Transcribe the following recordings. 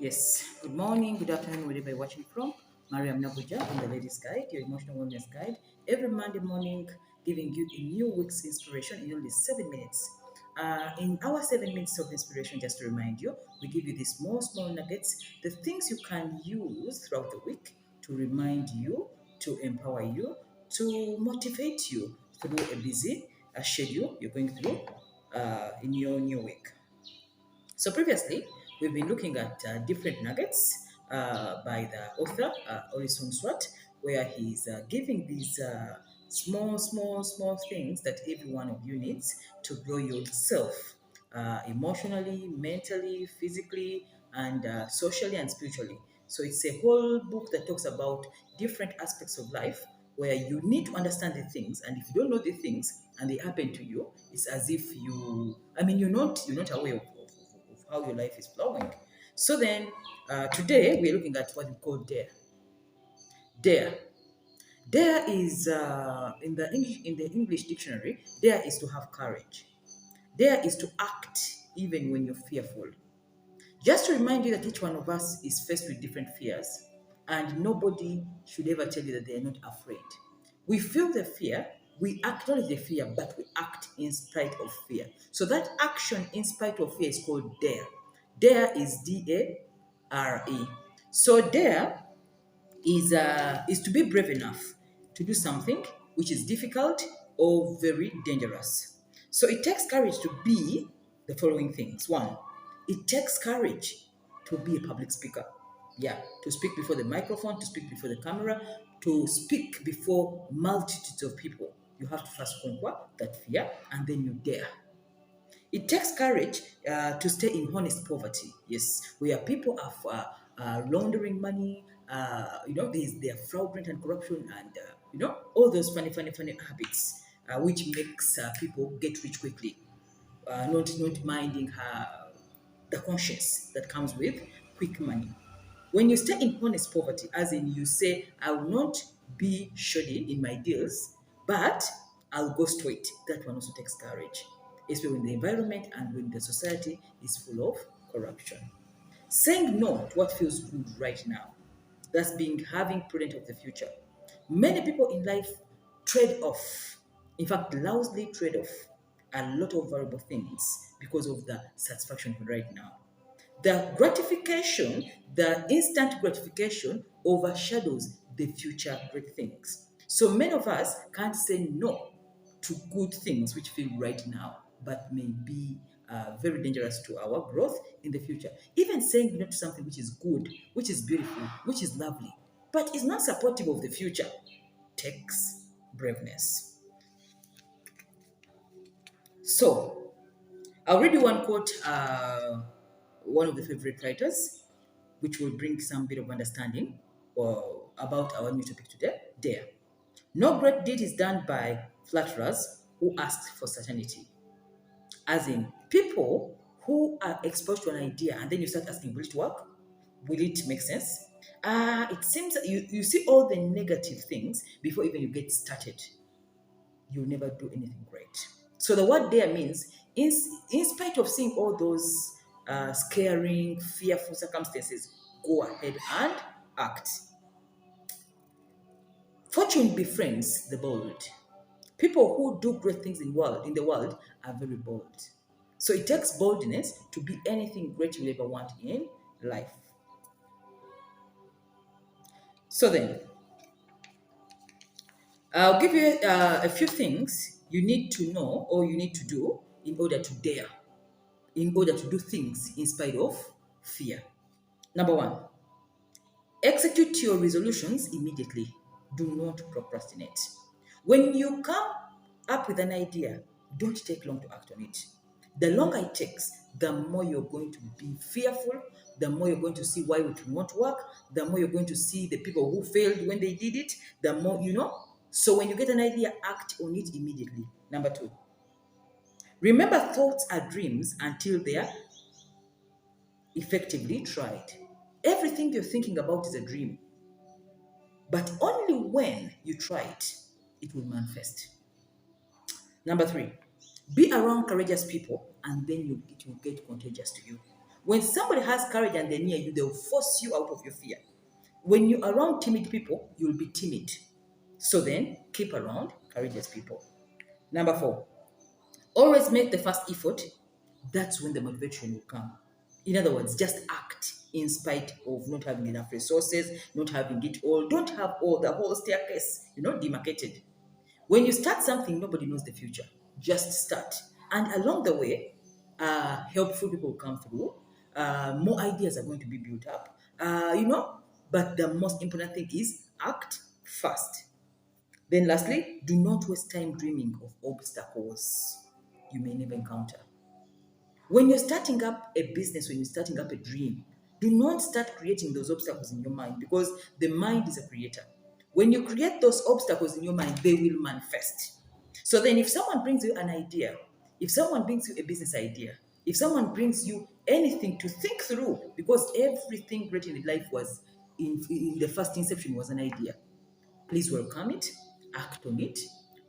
Yes, good morning, good afternoon, wherever you're watching from. Mariam in the Ladies Guide, your emotional wellness guide. Every Monday morning, giving you a new week's inspiration in only 7 minutes. In our 7 minutes of inspiration, just to remind you, we give you these small nuggets, the things you can use throughout the week to remind you, to empower you, to motivate you through a busy schedule you're going through in your new week. So previously, we've been looking at different nuggets by the author, Orison Swart, where he's giving these small things that every one of you needs to grow yourself emotionally, mentally, physically, and socially and spiritually. So it's a whole book that talks about different aspects of life where you need to understand the things, and if you don't know the things and they happen to you, it's as if you're not aware of how your life is flowing. So then, today we're looking at what we call dare. Dare. Dare is in the English dictionary. Dare is to have courage. Dare is to act even when you're fearful. Just to remind you that each one of us is faced with different fears, and nobody should ever tell you that they are not afraid. We feel the fear, we acknowledge the fear, but we act in spite of fear. So that action in spite of fear is called dare. Dare is DARE. So dare is to be brave enough to do something which is difficult or very dangerous. So it takes courage to be the following things. One, it takes courage to be a public speaker. Yeah, to speak before the microphone, to speak before the camera, to speak before multitudes of people. You have to first conquer that fear and then you dare. It takes courage to stay in honest poverty. Yes, where people are laundering money. There are fraudulent and corruption, and all those funny habits, which makes people get rich quickly, not minding the conscience that comes with quick money. When you stay in honest poverty, as in you say, I will not be shoddy in my deals, but I'll go straight. That one also takes courage, especially when the environment and when the society is full of corruption. Saying no to what feels good right now, that's being having prudent of the future. Many people in life trade off, in fact, loudly trade off a lot of valuable things because of the satisfaction right now. The gratification, the instant gratification overshadows the future great things. So many of us can't say no to good things which feel right now, but may be very dangerous to our growth in the future. Even saying no to something which is good, which is beautiful, which is lovely, but is not supportive of the future, takes braveness. So, I'll read you one quote, one of the favorite writers, which will bring some bit of understanding about our new topic today. Dare. No great deed is done by flatterers who ask for certainty. As in, people who are exposed to an idea and then you start asking, will it work? Will it make sense? It seems that you see all the negative things before even you get started. You'll never do anything great. So the word there means, in spite of seeing all those scaring, fearful circumstances, go ahead and act. Fortune befriends the bold. People who do great things in the world are very bold. So it takes boldness to be anything great you ever want in life. So then, I'll give you a few things you need to know or you need to do in order to dare, in order to do things in spite of fear. Number one, execute your resolutions immediately. Do not procrastinate. When you come up with an idea, don't take long to act on it. The longer it takes, the more you're going to be fearful, the more you're going to see why it will not work, the more you're going to see the people who failed when they did it, the more. So when you get an idea, act on it immediately. Number two, remember thoughts are dreams until they are effectively tried. Everything you're thinking about is a dream, but only when you try it, it will manifest. Number three, be around courageous people and then it will get contagious to you. When somebody has courage and they're near you, they'll force you out of your fear. When you're around timid people, you'll be timid. So then, keep around courageous people. Number four, always make the first effort. That's when the motivation will come. In other words, just act in spite of not having enough resources, not having it all. Don't have all the whole staircase, demarcated. When you start something, nobody knows the future. Just start. And along the way, helpful people will come through. More ideas are going to be built up. But the most important thing is act fast. Then, lastly, do not waste time dreaming of obstacles you may never encounter. When you're starting up a business, when you're starting up a dream, do not start creating those obstacles in your mind because the mind is a creator. When you create those obstacles in your mind, they will manifest. So then, if someone brings you an idea, if someone brings you a business idea, if someone brings you anything to think through, because everything great in life was in the first inception was an idea. Please welcome it, act on it.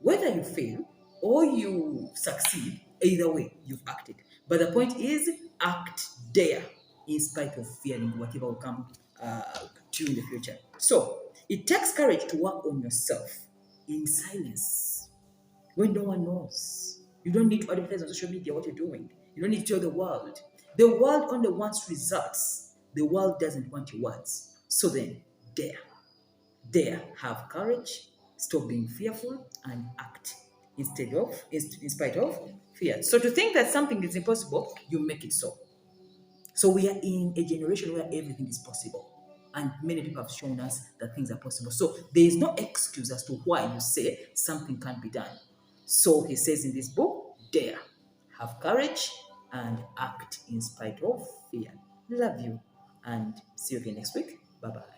Whether you fail or you succeed, either way, you've acted. But the point is, act dare in spite of fearing whatever will come to you in the future. So, it takes courage to work on yourself in silence when no one knows. You don't need to advertise on social media what you're doing. You don't need to tell the world. The world only wants results. The world doesn't want your words. So then, dare. There, have courage, stop being fearful, and act in spite of fear. So to think that something is impossible, you make it so. So we are in a generation where everything is possible. And many people have shown us that things are possible. So there is no excuse as to why you say something can't be done. So he says in this book, dare, have courage, and act in spite of fear. Love you, and see you again next week. Bye bye.